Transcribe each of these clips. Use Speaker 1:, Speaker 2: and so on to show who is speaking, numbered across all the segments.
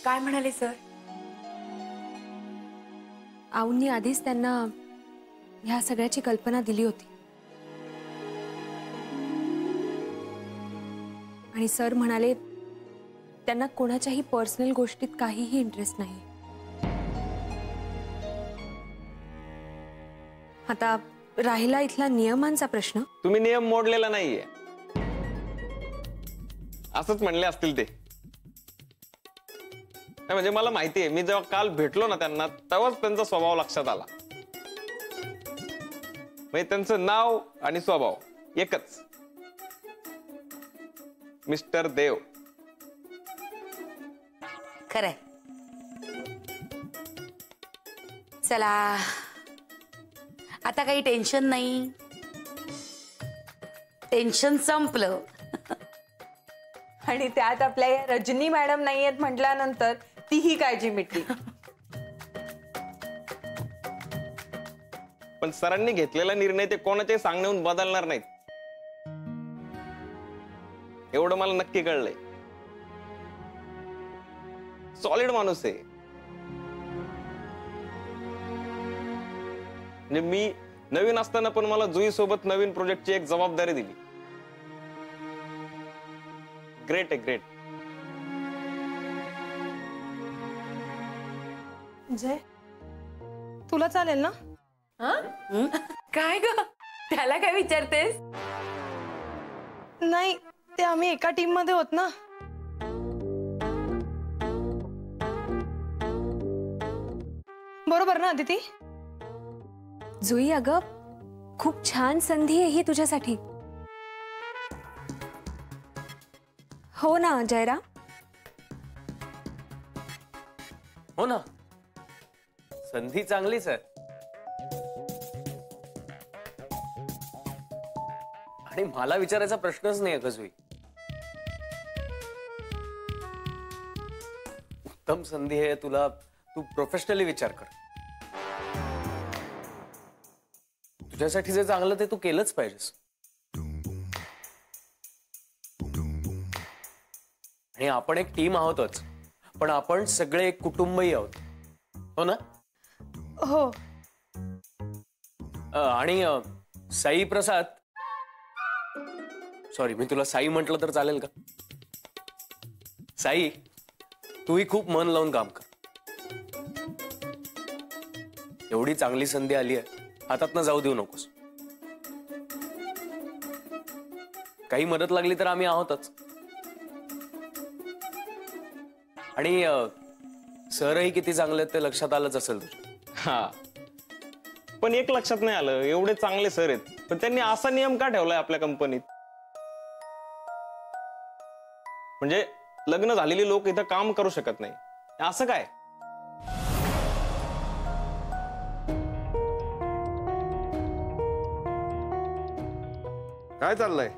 Speaker 1: काय म्हणाले सर?
Speaker 2: आऊंनी आधीच त्यांना ह्या सगळ्याची कल्पना दिली होती आणि सर म्हणाले त्यांना कोणाच्याही पर्सनल गोष्टीत काहीही इंटरेस्ट नाही. आता राहिला इथला नियमांचा प्रश्न.
Speaker 3: तुम्ही नियम मोडलेला नाहीये असंच म्हणले असतील ते. म्हणजे मला माहितीये, मी जेव्हा काल भेटलो ना त्यांना तेव्हाच त्यांचा स्वभाव लक्षात आला. म्हणजे त्यांचं नाव आणि स्वभाव एकच, मिस्टर देव.
Speaker 1: खरंय. चला आता काही टेन्शन नाही, टेन्शन संपलं.
Speaker 4: आणि त्यात आपल्या या रजनी मॅडम नाहीयेत म्हटल्यानंतर तीही काळजी मिटली.
Speaker 3: पण सरांनी घेतलेला निर्णय ते कोणाच्याही सांगण्याहून बदलणार नाहीत, एवढं मला नक्की कळलंय. सॉलिड माणूस आहे. म्हणजे मी नवीन असताना पण मला जुई सोबत नवीन प्रोजेक्टची एक जबाबदारी दिली. ग्रेट आहे, ग्रेट.
Speaker 4: जय, तुला चालेल ना?
Speaker 1: काय ग, त्याला काय विचारतेस?
Speaker 4: नाही, ते आम्ही एका टीम मध्ये होत ना. बरोबर ना अदिती?
Speaker 2: जुई अगं, खूप छान संधी आहे ही तुझ्यासाठी. हो ना जयरा?
Speaker 5: हो ना, संधी चांगलीच आहे. आणि मला विचारायचा प्रश्नच नाही आहे जुई. उत्तम संधी आहे तुला, तू प्रोफेशनली विचार कर. तुझ्यासाठी जे चांगलं ते तू केलंच पाहिजेस. आणि आपण एक टीम आहोतच, पण आपण सगळे एक कुटुंबही आहोत, हो ना?
Speaker 4: हो.
Speaker 5: आणि साई प्रसाद, सॉरी मी तुला साई म्हटलं तर चालेल का? साई, तूही खूप मन लावून काम कर. एवढी चांगली संधी आली आहे, हातातनं जाऊ देऊ नकोस. काही मदत लागली तर आम्ही आहोतच. आणि सरही किती चांगले आहेत ते लक्षात आलंच असेल तुझ्या.
Speaker 3: हा, पण एक लक्षात नाही आलं, एवढे चांगले सर आहेत पण त्यांनी असा नियम का ठेवलाय आपल्या कंपनीत? म्हणजे लग्न झालेली लोक इथं काम करू शकत नाही, असं काय?
Speaker 6: काय चाललंय?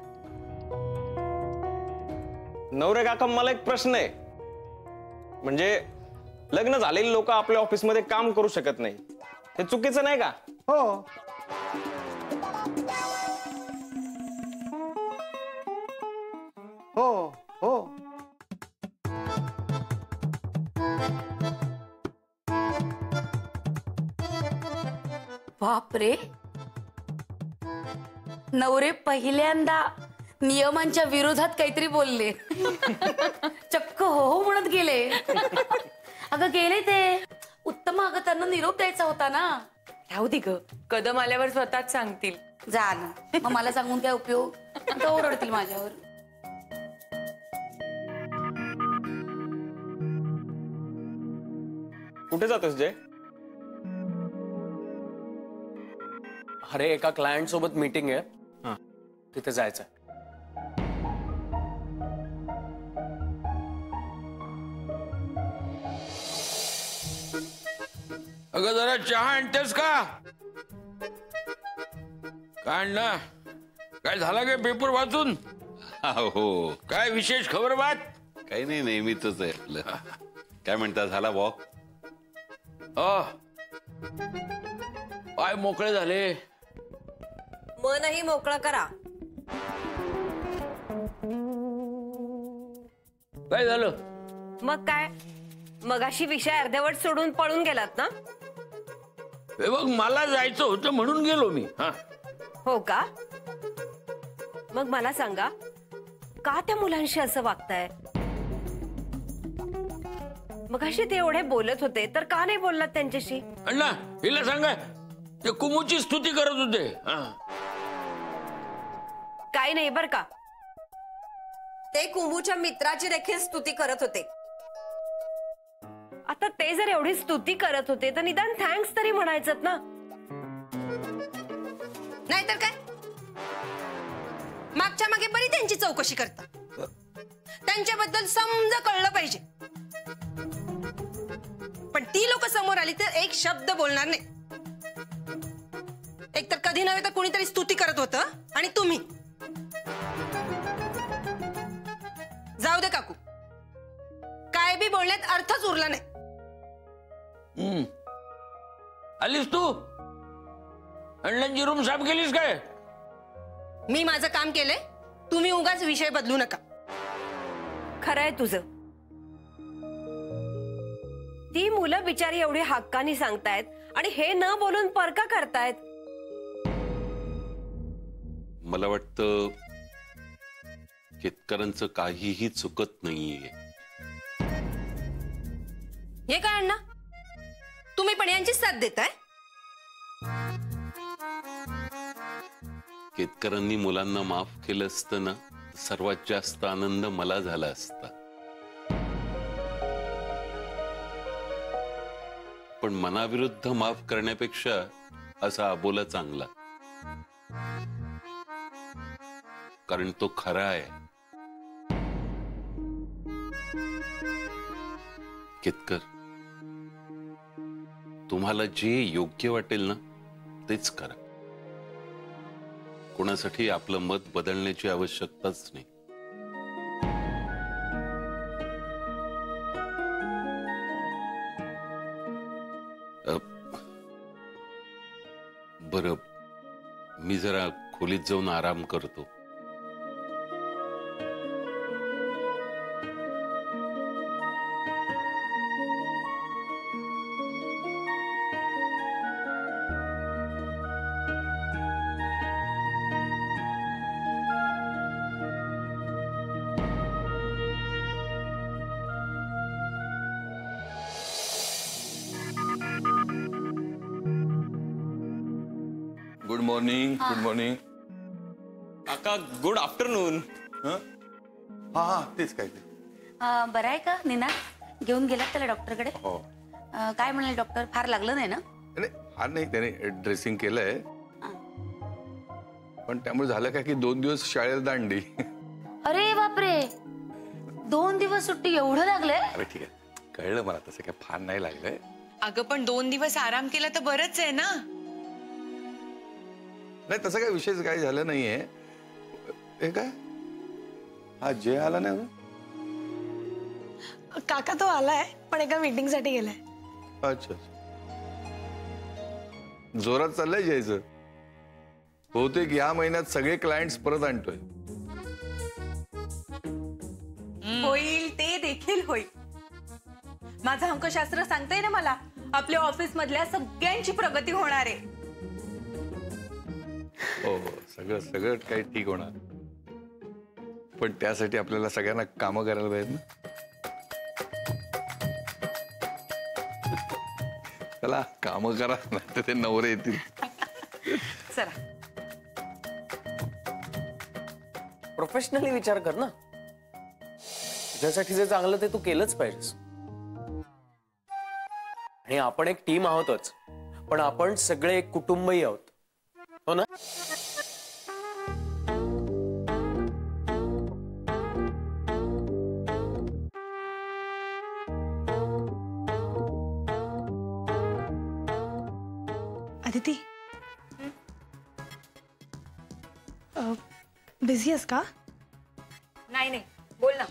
Speaker 3: नवरे काका, मला एक प्रश्न आहे. म्हणजे लग्न झालेली लोक आपल्या ऑफिसमध्ये काम करू शकत नाही, हे चुकीचं नाही का?
Speaker 6: हो. हो हो.
Speaker 1: बापरे, नवरे पहिल्यांदा नियमांच्या विरोधात काहीतरी बोलले. चक्क हो हो म्हणत गेले. अगं गेले ते. उत्तम, अगं त्यांना निरोप द्यायचा होता ना.
Speaker 4: राहू दे ग, कदम आल्यावर स्वतःच सांगतील.
Speaker 1: जा ना, मग मला सांगून काय उपयोग? आता ओरडतील माझ्यावर.
Speaker 3: कुठे जातोस जय?
Speaker 5: अरे एका क्लायंट सोबत मीटिंग आहे, तिथे जायचं.
Speaker 7: अगं जरा चहा आणतेस का? काय ना, काय झाला काय पेपर वाचून?
Speaker 8: हो,
Speaker 7: काय विशेष खबर बात?
Speaker 8: काही नाही, नेहमीच आहे आपलं. काय म्हणता, झाला वॉक?
Speaker 7: पाय मोकळे झाले.
Speaker 4: मनही मोकळं करा.
Speaker 7: काय झालं?
Speaker 4: मग काय,
Speaker 6: मगाशी विषय अर्धवट सोडून पळून गेलात ना?
Speaker 7: हे बघ मला जायचं होतं म्हणून गेलो मी. हा
Speaker 6: हो का? मग मला सांगा, का त्या मुलांशी असं वागताय? मगाशी ते एवढे बोलत होते तर का नाही बोललात त्यांच्याशी?
Speaker 7: अण्णा हिला सांगा, ते कुमूची स्तुती करत होते.
Speaker 6: काही नाही बर का, ते कुंभूच्या मित्राची देखील स्तुती करत होते. आता ते जर एवढी स्तुती करत होते तर निदान थँक्स तरी म्हणायचं ना.
Speaker 9: नाहीतर काय, मागच्या मागे बरी त्यांची चौकशी करता, त्यांच्याबद्दल समजा कळलं पाहिजे. पण ती लोक समोर आली तर एक शब्द बोलणार नाही. एक तर कधी नव्हे तर कोणीतरी स्तुती करत होतं आणि तुम्ही. जाऊ दे काकू, काय बी बोलण्यात अर्थच उरला नाही.
Speaker 7: आलीस तू? अण्णांची रूम साफ केलीस काय?
Speaker 9: मी माझं काम केलंय, तुम्ही उगाच विषय बदलू नका.
Speaker 6: खरंय तुझं. ती मुलं बिचारी एवढी हक्कानी सांगतायत आणि हे न बोलून परका करतायत.
Speaker 8: मला वाटतं केतकरांचं काहीही चुकत नाहीये.
Speaker 9: हे काय अण्णा, तुम्ही पण यांची साथ देताय?
Speaker 8: केतकरांनी मुलांना माफ केलं असतं ना, सर्वात जास्त आनंद मला झाला असता. पण मनाविरुद्ध माफ करण्यापेक्षा असा अबोला चांगला, कारण तो खरा आहे. केतकर, तुम्हाला जे योग्य वाटेल ना तेच करा. कोणासाठी आपलं मत बदलण्याची आवश्यकताच नाही. बरं, मी जरा खोलीत जाऊन आराम करतो.
Speaker 7: Good morning. गुड मॉर्निंग
Speaker 3: काका, गुड आफ्टरनून.
Speaker 10: हा हा, तेच काय ते.
Speaker 1: बरं आहे का नीना? घेऊन गेलात त्याला डॉक्टरकडे?
Speaker 10: हो.
Speaker 1: काय म्हणाले डॉक्टर? फार लागलं नाही ना?
Speaker 10: नाही, फार नाही, त्याने ड्रेसिंग केलंय. पण त्यामुळे झालं काय की 2 दिवस शाळेला दांडी.
Speaker 1: अरे बापरे, 2 दिवस सुट्टी एवढं लागलंय?
Speaker 10: अरे ठीक आहे, कळलं मला, तसं काय फार नाही लागलंय.
Speaker 4: अगं पण 2 दिवस आराम केला तर बरंच आहे ना.
Speaker 10: नाही, तसं काय विशेष काय झालं नाहीये. हे काय, हा जय आला नाही हो?
Speaker 9: काका तो आलाय पण एका मीटिंग साठी गेलाय.
Speaker 10: अच्छा, जोरात चाललंय जयचं. बहुतेक या महिन्यात सगळे क्लायंट्स परत आणतोय.
Speaker 4: होईल, ते देखील होईल. माझं अंकशास्त्र सांगतंय ना मला, आपल्या ऑफिस मधल्या सगळ्यांची प्रगती होणार आहे.
Speaker 10: हो, सगळं सगळं काही ठीक होणार. पण त्यासाठी आपल्याला सगळ्यांना कामं करायला पाहिजे ना. चला कामं करा, नाही तर ते नवरे येतील.
Speaker 4: चला.
Speaker 5: प्रोफेशनली विचार कर ना. तुझ्यासाठी जे चांगलं ते तू केलंच पाहिजेस. आणि आपण एक टीम आहोतच, पण आपण सगळे एक कुटुंबही आहोत, हो ना?
Speaker 9: अदिती, बिझी आहेस का?
Speaker 4: नाही नाही, बोल ना.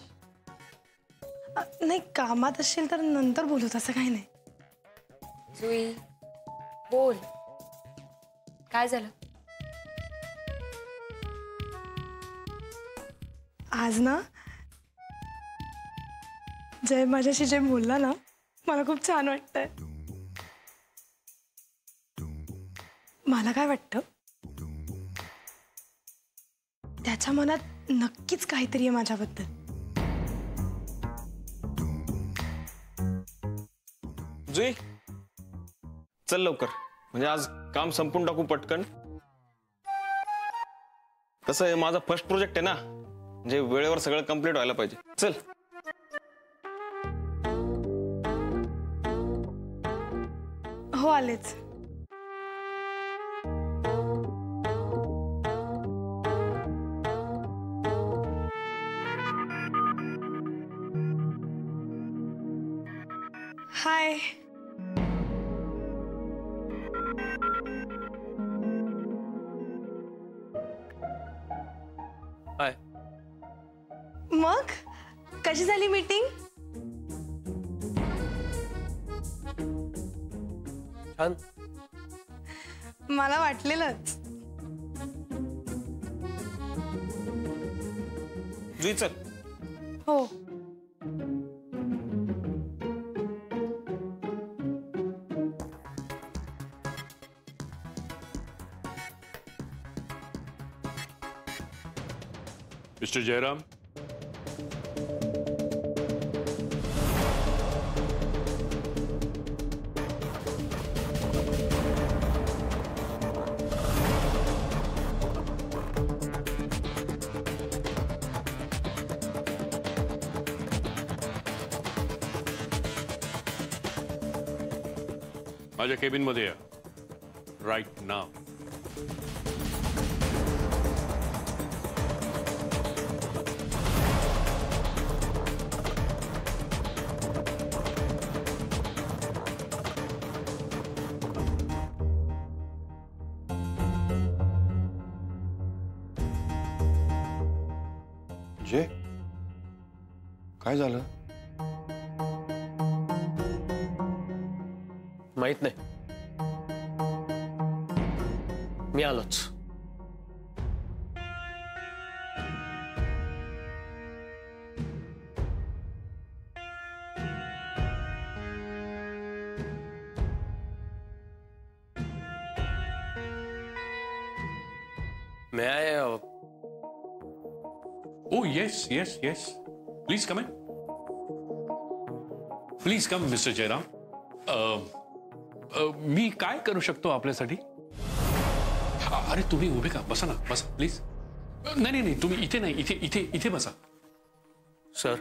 Speaker 9: नाही, कामात असेल तर नंतर बोलू, तसं काही नाही.
Speaker 2: जुई, बोल, काय झालं?
Speaker 9: आज ना जय माझ्याशी जे बोलला ना
Speaker 11: मला खूप छान वाटतंय. मला काय वाटतं, त्याच्या मनात नक्कीच काहीतरी आहे माझ्याबद्दल.
Speaker 3: जुई चल लवकर, म्हणजे आज काम संपून टाकू पटकन. कसं आहे, माझा फर्स्ट प्रोजेक्ट आहे ना, म्हणजे वेळेवर सगळं कंप्लीट व्हायला पाहिजे. चल.
Speaker 11: हो आलेच. हाय.
Speaker 5: हाय.
Speaker 11: मग कशी झाली मीटिंग?
Speaker 5: छान.
Speaker 11: मला वाटलेलंच.
Speaker 3: जुई चल.
Speaker 11: हो.
Speaker 12: मिस्टर जयराम, माझ्या केबिन मध्ये या राईट नाव.
Speaker 10: जय, काय झालं?
Speaker 5: माहित नाही, मी आलोच. May I?
Speaker 12: Oh, yes, yes, yes. Please come in. Please come, Mr. Jayram. मी काय करू शकतो आपल्यासाठी? अरे तुम्ही उभे का, बसा ना, बसा प्लीज. नाही नाही, तुम्ही इथे नाही, इथे इथे इथे बसा.
Speaker 5: सर,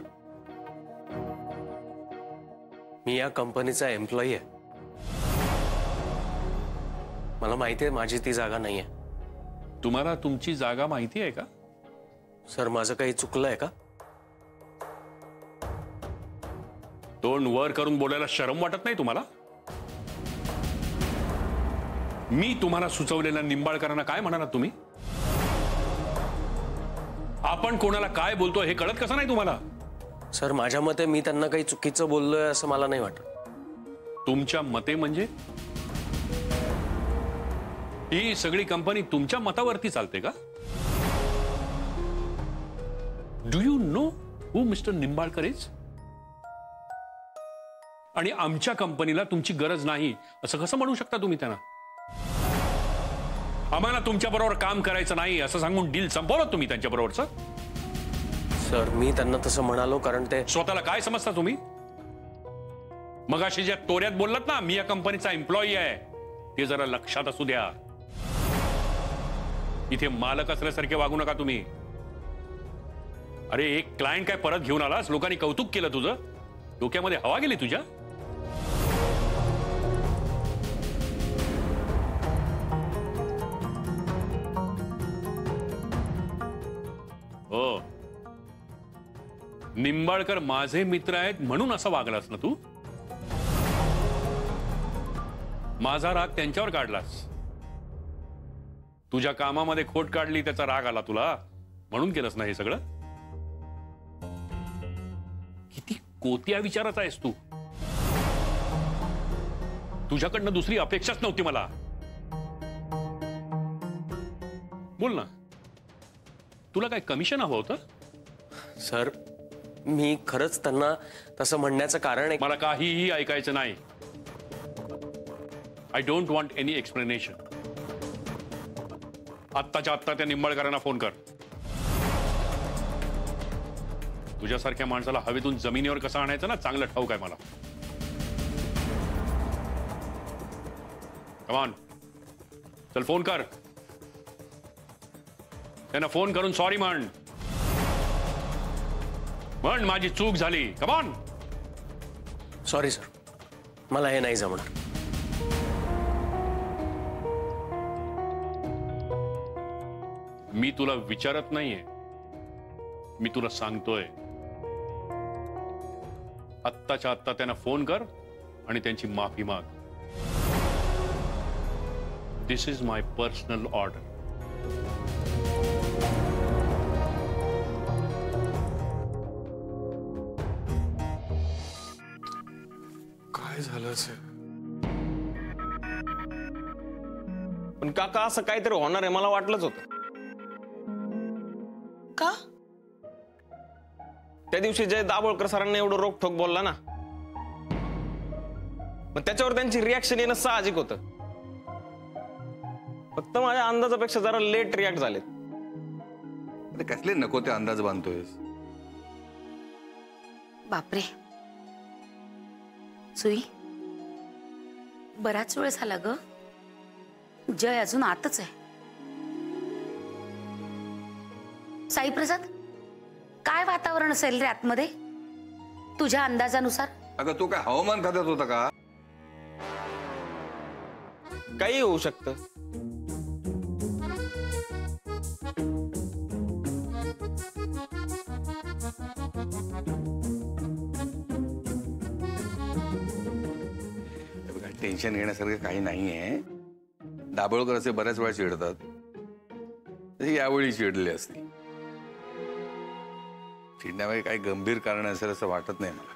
Speaker 5: मी या कंपनीचा एम्प्लॉई आहे. मला माहिती आहे माझी ती जागा नाहीये.
Speaker 12: तुम्हाला तुमची जागा माहिती आहे का?
Speaker 5: सर, माझं काही चुकलंय का?
Speaker 12: तोंड वर करून बोलायला शरम वाटत नाही तुम्हाला? मी तुम्हाला सुचवलेल्या निंबाळकरांना काय म्हणालात तुम्ही? आपण कोणाला काय बोलतो हे कळत कसं नाही तुम्हाला?
Speaker 5: सर, माझ्या मते मी त्यांना काही चुकीचं बोललोय असं मला नाही वाटत.
Speaker 12: तुमच्या मते म्हणजे? ही सगळी कंपनी तुमच्या मतावरती चालते का? Do you know who mister Nimbalkar is? आणि आमच्या कंपनीला तुमची गरज नाही असं कसं म्हणू शकता तुम्ही त्यांना? आम्हाला तुमच्या बरोबर काम करायचं नाही असं सांगून डील संपवलं तुम्ही त्यांच्या बरोबरचं?
Speaker 5: सर, मी त्यांना तसं म्हणालो कारण ते
Speaker 12: स्वतःला काय समजता तुम्ही? मगाशी ज्या तोऱ्यात बोललात ना, मी या कंपनीचा एम्प्लॉई आहे, ते जरा लक्षात असू द्या. इथे मालक असल्यासारखे वागू नका तुम्ही. अरे एक क्लायंट काय परत घेऊन आलास, लोकांनी कौतुक केलं तुझं, डोक्यामध्ये हवा गेली तुझ्या? हो, निंबाळकर माझे मित्र आहेत म्हणून असं वागलास ना तू? माझा राग त्यांच्यावर काढलास. तुझ्या कामामध्ये खोट काढली, त्याचा राग आला तुला, म्हणून केलंस ना हे सगळं? किती कोत्या विचाराचा आहेस तू. तुझ्याकडनं दुसरी अपेक्षाच नव्हती मला. बोल ना, तुला काय कमिशन हवं होतं?
Speaker 5: सर, मी खरंच त्यांना तसं म्हणण्याचं कारण आहे.
Speaker 12: मला काहीही ऐकायचं नाही. I don't want any explanation. आत्ताच्या आत्ता त्या निंबाळकरांना फोन कर. तुझ्यासारख्या माणसाला हवेतून जमिनीवर कसं आणायचं ना, चांगलं ठाऊक आहे मला. कम ऑन, चल फोन कर. त्यांना फोन करून सॉरी म्हण. माझी चूक झाली. Come on.
Speaker 5: सॉरी सर, मला हे नाही जमणार.
Speaker 12: मी तुला विचारत नाहीये, मी तुला सांगतोय. आत्ताच्या आत्ता त्यांना फोन कर आणि त्यांची माफी माग. दिस इज माय पर्सनल ऑर्डर.
Speaker 10: काय झालं असेल?
Speaker 3: पण काका असं काहीतरी होणार आहे मला वाटलंच होतं.
Speaker 11: का?
Speaker 3: त्या दिवशी जय दाभोळकर सरांना एवढं रोखठोक बोलला ना, मग त्याच्यावर त्यांची रिॲक्शन येणं साहजिक होतं. फक्त माझ्या अंदाजापेक्षा जरा लेट रिॲक्ट झालेत.
Speaker 10: अरे कसले नको ते अंदाज बांधतोयस?
Speaker 1: बापरे सुई, बराच वेळ झाला ग. जय अजून आतच आहे. साईप्रसाद, काय वातावरण असेल रे आतमध्ये तुझ्या अंदाजानुसार?
Speaker 10: अगं तू काय हवामान खात्यात होता का?
Speaker 3: काही होऊ शकतं.
Speaker 10: टेन्शन घेण्यासारखं काही नाहीये. दाभोळकर असे बऱ्याच वेळा चिडतात, यावेळी चिडले असतील. चिडण्यामागे काही गंभीर कारण असेल असं वाटत नाही मला.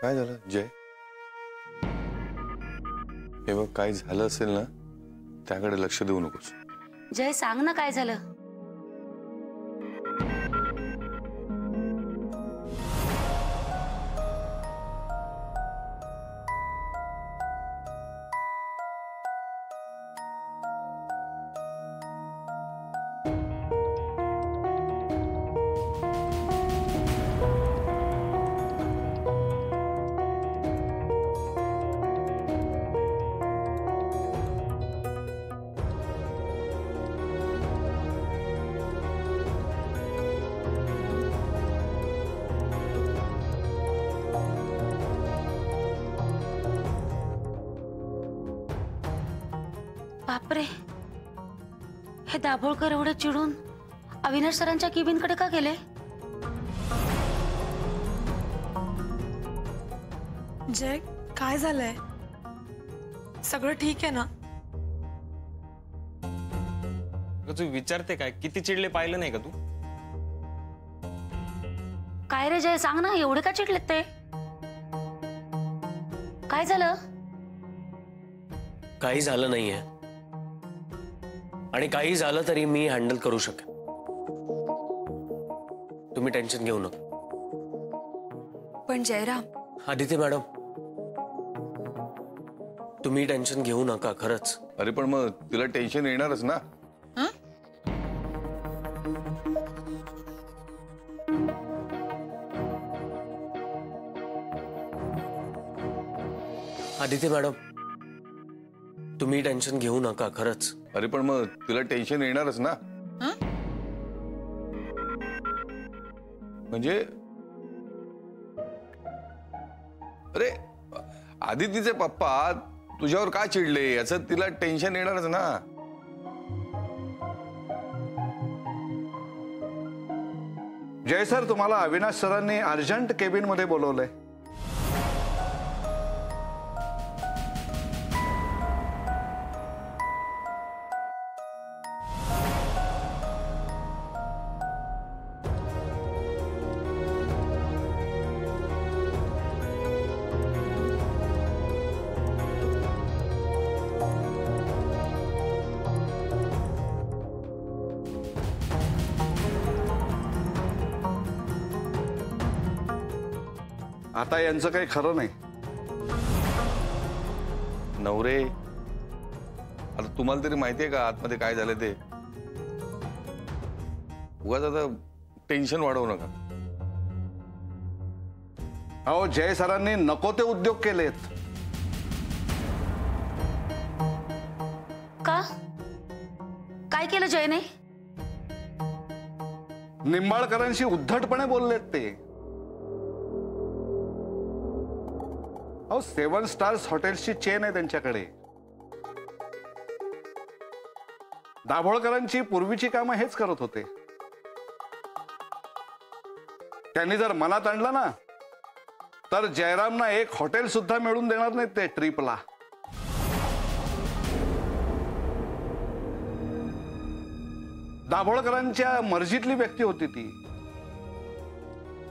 Speaker 10: काय झालं जय? हे बघ, काय झालं असेल ना त्याकडे लक्ष देऊ नकोस.
Speaker 1: जय सांग ना काय झालं? बापरे, हे दाभोळकर एवढे चिडून अविनाश सरांच्या केबिनकडे का गेले?
Speaker 11: जय, काय झालंय? सगळं ठीक आहे ना?
Speaker 3: तू विचारते काय? किती चिडले पाहिलं नाही का तू?
Speaker 1: काय रे जय, सांग ना, एवढे का चिडलेत ते? काय झालं?
Speaker 5: काही झालं नाहीये, आणि काही झालं तरी मी हँडल करू शकेन. तुम्ही टेन्शन घेऊ नका.
Speaker 2: पण जयराम,
Speaker 5: आदिती मॅडम, तुम्ही टेन्शन घेऊ नका खरंच.
Speaker 10: अरे पण मग तिला टेन्शन येणारच ना.
Speaker 5: आदिती मॅडम, तुम्ही टेन्शन घेऊ नका खरंच.
Speaker 10: अरे पण मग तिला टेन्शन येणारच ना. म्हणजे अरे आदितीचे पप्पा तुझ्यावर का चिडले याचं तिला टेन्शन येणारच ना.
Speaker 13: जय सर, तुम्हाला अविनाश सरांनी अर्जंट केबिन मध्ये बोलवलंय. आता यांचं काही खरं नाही.
Speaker 10: नवरे, आता तुम्हाला तरी माहितीये का आतमध्ये काय झालं ते? उगाच आता टेन्शन वाढवू नका.
Speaker 13: अहो, जय सरांनी नको ते उद्योग केलेत.
Speaker 1: का? काय केलं जयने?
Speaker 13: निंबाळकरांशी उद्धटपणे बोललेत ते. अहो, 7 स्टार्स हॉटेल्सची चेन आहे त्यांच्याकडे. दाभोळकरांची पूर्वीची कामं हेच करत होते. त्यांनी जर मनात आणलं ना तर जयरामना एक हॉटेल सुद्धा मिळून देणार नाहीत ते ट्रिपला. दाभोळकरांच्या मर्जीतली व्यक्ती होती ती.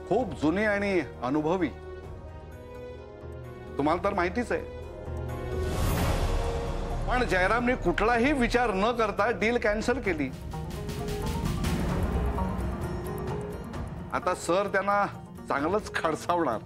Speaker 13: खूप जुनी आणि अनुभवी. तुम्हाला तर माहितीच आहे. पण जयरामने कुठलाही विचार न करता डील कॅन्सल केली. आता सर त्यांना चांगलंच खडसावणार.